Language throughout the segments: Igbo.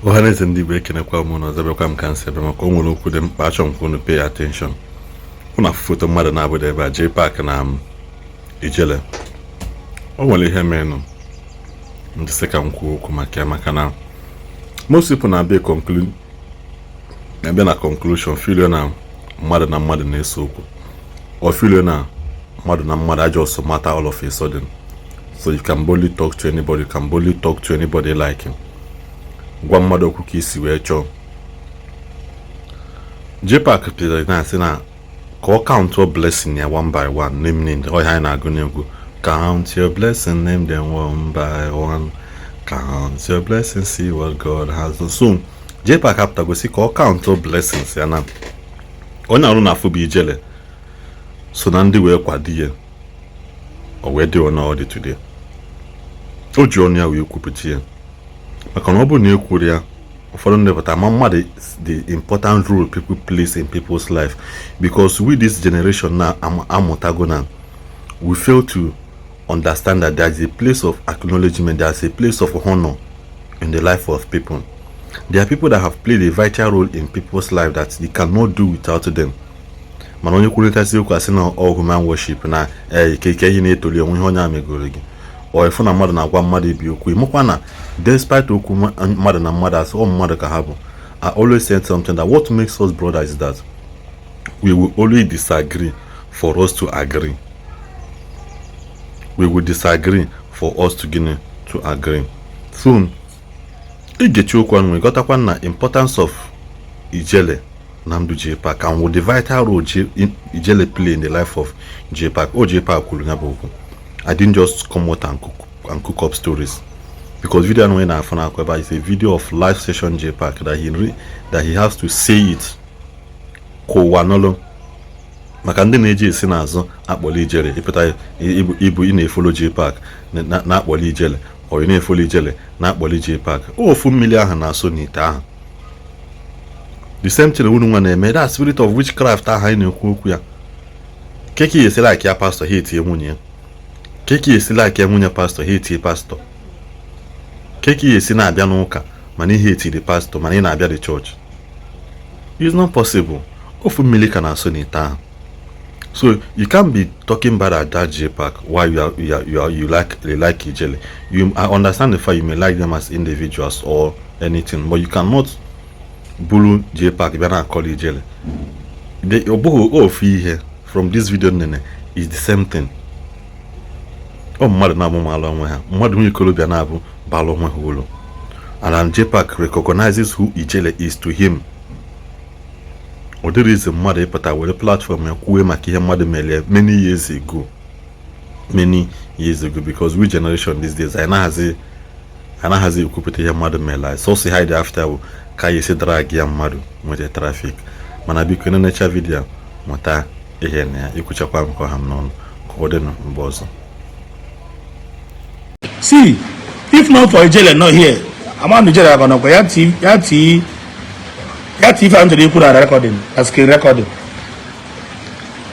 Ohaneze Ndi Igbo ekenekwa m na ọzọbịakwa m ka nsị ebe maka o nwere okwu dị mkpa achọ m ka unu pay attention. Unu foto mmadụ na-abụda ebe a Jpac na Ijele. O nwere ihe menụ ndị sị ka m kwuo okwu maka na most people na-abịa na conclusion feel na mmadụ na mmadụ na-ese okwu or feel na mmadụ na mmadụ just matter all of a sudden. So you can boldly talk to anybody, you can boldly talk to anybody like him. Gwa mmadụ okwu ka isi wee chọọ. Jpac pịara na-asị na ka ọ count your blessing ya one by one, name ọ ihe anyị na-agụ n'egwu. Count your blessing, name them one by one. Count your blessings, see what God has done. So Jpac apụtago si ka ọ count your blessings ya na onye arụ na-afụ bụ Ijele so na ndị wee kwado ya o wee dị ona ọ dị today. O ji ọnụ ya wee kwupụta ya maka na ọ bụ na ekwuru ya ụfọdụ ndị pụta ma mmadụ the important role people place in people's life, because we this generation now amụtago na we fail to understand that there is a place of acknowledgement, there is a place of honor in the life of people. There are people that have played a vital role in people's life that they cannot do without them. Man onye kwurịtasị okwu asị na all human worship na ike ihe na-etoli onwe ihe onye amegoro gị o ifu na mmadụ na-agwa mmadụ ibi okwu ịmụkwa na despite okwu mmadụ na mmadụ asị ọ mmadụ ka ha bụ. I always say something that what makes us brothers is that we will always disagree for us to agree. We will disagree for us to agree. So igechi okwu anụ ịghọtakwa na importance of Ijele na ndụ Jpac and with the vital role Ijele play in the life of Jpac. Jpac kwuru ya bụ okwu. I didn't just come out and cook up stories, because video when I found out is a video of live session Jpac that he has to say it kowanolo maka ndị na-eji esi n'azụ akpọli Ijele ịpụta ibu ị na-efolo Jpac na akpọli Ijele o ị na-efolo Ijele na akpọli Jpac ofu mmiri ahụ na-aso n'ite ahụ. The same thing unu nwa na-eme, that spirit of witchcraft ahụ anyị na-ekwu okwu ya. Keki esi like ya pastor ha etie nwunye ya. Keki esi like ya nwunye pastor ha etie pastor. Keki esi na-abịa n'ụka mana ihe etiri pastor mana ị na-abịa the church. It's not possible. Ofu mmiri ka na-aso n'ite ahụ. So you can't be talking bad at that Jpac while you like Ijele. I understand the fact you may like them as individuals or anything, but you cannot bulu Jpac bịa na-akọli Ijele. Ofu ihe from this video nene is the same thing. Mmadụ na-amụ alụ onwe ha, mmadụ nwunye ikolobịa na-abụ balụ onwe ha ụlọ. And Jpac recognizes who Ijele is to him. Ọ dịrị ize mmadụ ịpụta were platform ya kwuwe maka ihe mmadụ mere many years ago, because we generation these days anaghịzi ekwupụta ihe mmadụ mere. So si hide after ka ya esi drag ya mmadụ nwere traffic. Mana biko na-enecha video mụta ihe na ya ikwuchakwa m ka ha m n'ọnụ ka ọ dị na mgbe ọzọ. See, if not for Ijele not here, I'm Ijele gonna go. Yati if I'm to put a recording, a screen recording.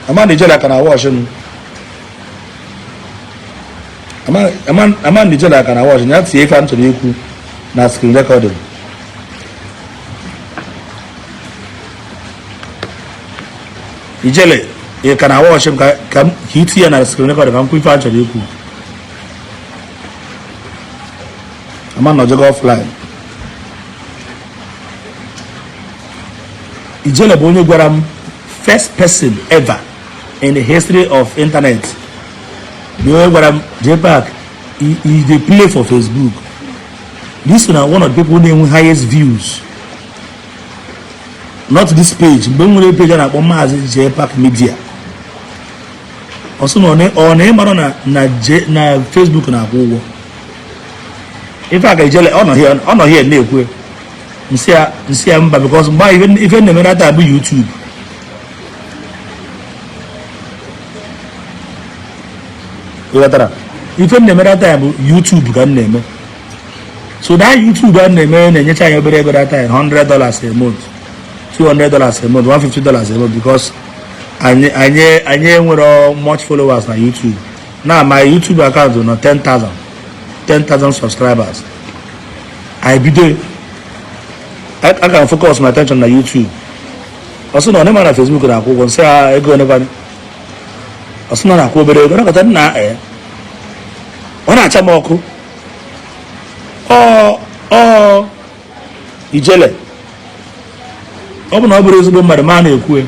Ijele can watch him. Ijele can watch him. Yati if I'm to put a screen recording. Ijele, you can watch him. Come hit here na screen recording. Come quick answer you. No jog offline. Ijele bụ onye gwara m first person ever in the history of internet. The onye gwara m Jpac he dey play for Facebook. This one one of the people who have highest views. Not this page. Mgbe m nwere page na-akpọ Maazị Jpac Media. Also ọ na-emara na Facebook na-akwụ ụgwọ. If I get Ijele, on here na-ekwe nsi ya mba, because mgbe ife na-eme na taa bụ YouTube. Ife na-eme na taa bụ YouTube ka m na-eme. So that YouTube a na-eme na-enyecha anyị obere ego data $100 a month, $200 a month, $150 a month, because anyị enwere much followers na YouTube. Now my YouTube account is 10,000 subscribers. I be there I can focus my attention on YouTube. Also, no, never on Facebook na akwụkwọ nsị a ego never. Also, no, na akwụkwọ obere ego nakọta nna ọ na-acha m ọkụ. Ijele. Ọ bụ na ọ bụrụ ezigbo mmadụ ma na-ekwu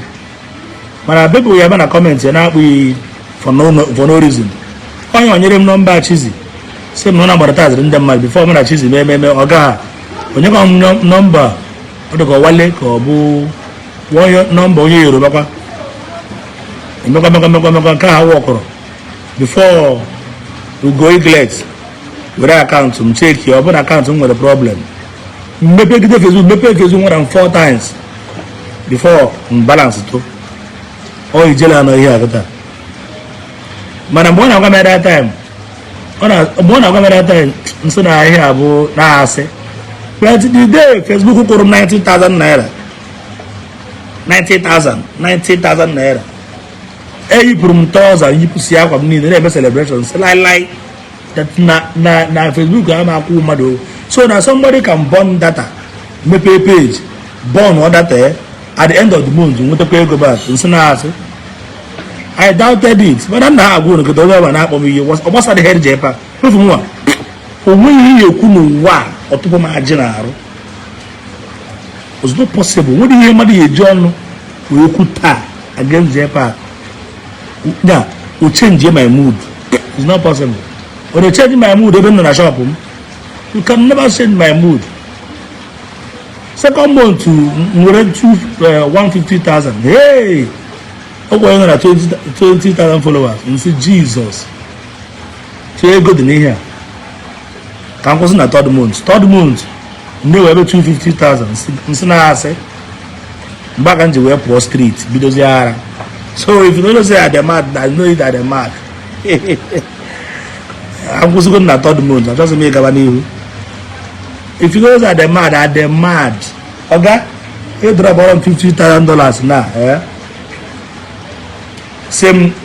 mana people ya na comment na-akpụ for no reason. Onye onyere m nọmba Chizi sị m na agbarataziri ndị mmadụ before m na Chizi mee ọ gaghị onye ka m nọmba ọ dịka Wale ka ọ bụ nọmba onye Yoruba kwa emekwa nke ha wọkọrọ before Ugo Iglet were akaụntụ m cheki ọ bụ na akaụntụ m nwere problem mmepegide Facebook nwere m 4 times before m balance to ọ Ijele anọ ihe akụta mana mgbe ọ na-agwa m that time nso na ihe abụ na-asị but the day Facebook kwụrụ m 90,000 naira 90,000 naira eyipụrụ m tọza yipụsi akwa m niile na-eme celebration lai na Facebook a na-akwụ mmadụ so na somebody can burn data mepee page burn or data at the end of the month nwetakwa ego back nso na-asị I doubted it but I'm not going to go over and akpọ m ihe ọgbasa dị head Jpac efu nwa onweghị ihe ekwu n'ụwa ọtụpụ m ajị na-arụ it's not possible nwere ihe mmadụ ya eji ọnụ wee kwu taa against Jpac ya o change my mood it's not possible o dey change my mood ebe m nọ na shop m you can never change my mood second month nwere 150,000 hey ọgwụ onye na 20,000 followers nsi Jesus tie ego dị n'ihe a ka m kwụsị na third month ndị wee ebe 250,000 nsi na-asị mgbe aka m ji wee pụọ street bidozie ara so if you don't say I'm mad I know it I'm mad I'm kwụsịgo na third month achọghị m ịgaba n'ihu if you don't say I'm mad oga drop around $50,000 na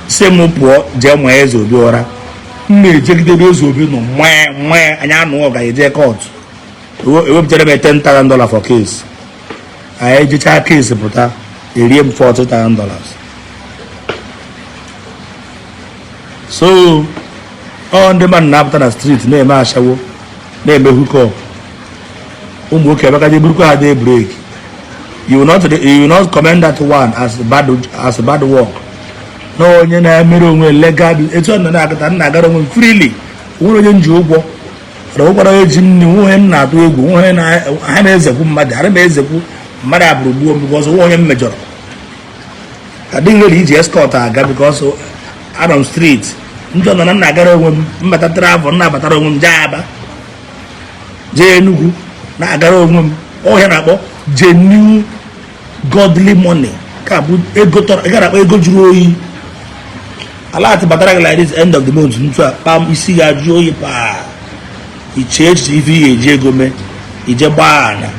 same pụọ jee nwa eze obi ụra m na-ejegidebe eze obi nọ nwee anya anụ ọga eje kọtụ ewepụtara m $10,000 for case anyị jechaa case pụta erie m $40,000 so ọ ndị mmadụ na-apụta na street na-eme ashawo na-eme hookup ụmụ nwoke abakaje burukwa ha dey break you will not commend that one as bad work na onye na-emere onwe legal etu ọ nọ na-agata na-agara onwe m freely nwere onye nji ụgwọ ụkwara eji nri nwe onye m na-atụ egwu nwe onye ha na-ezekwu mmadụ ara m ezekwu mmadụ abụrụ gbuo m because nwe onye m mejọrọ adịghị nwere iji escort aga because Adam street ndị ọ nọ na na-agara onwe m mbata travel na-abatara onwe m jee Aba jee Enugu na-agara onwe m ọhịa na-akpọ genuine godly money ka bụ ego tọrọ ị ga-akpọ ego juru oyi ala ati batara gị like this end of the month ntu a pam isi ga jụọ oyi pa iche echiche ife ihe eji ego mee ije gbaa ana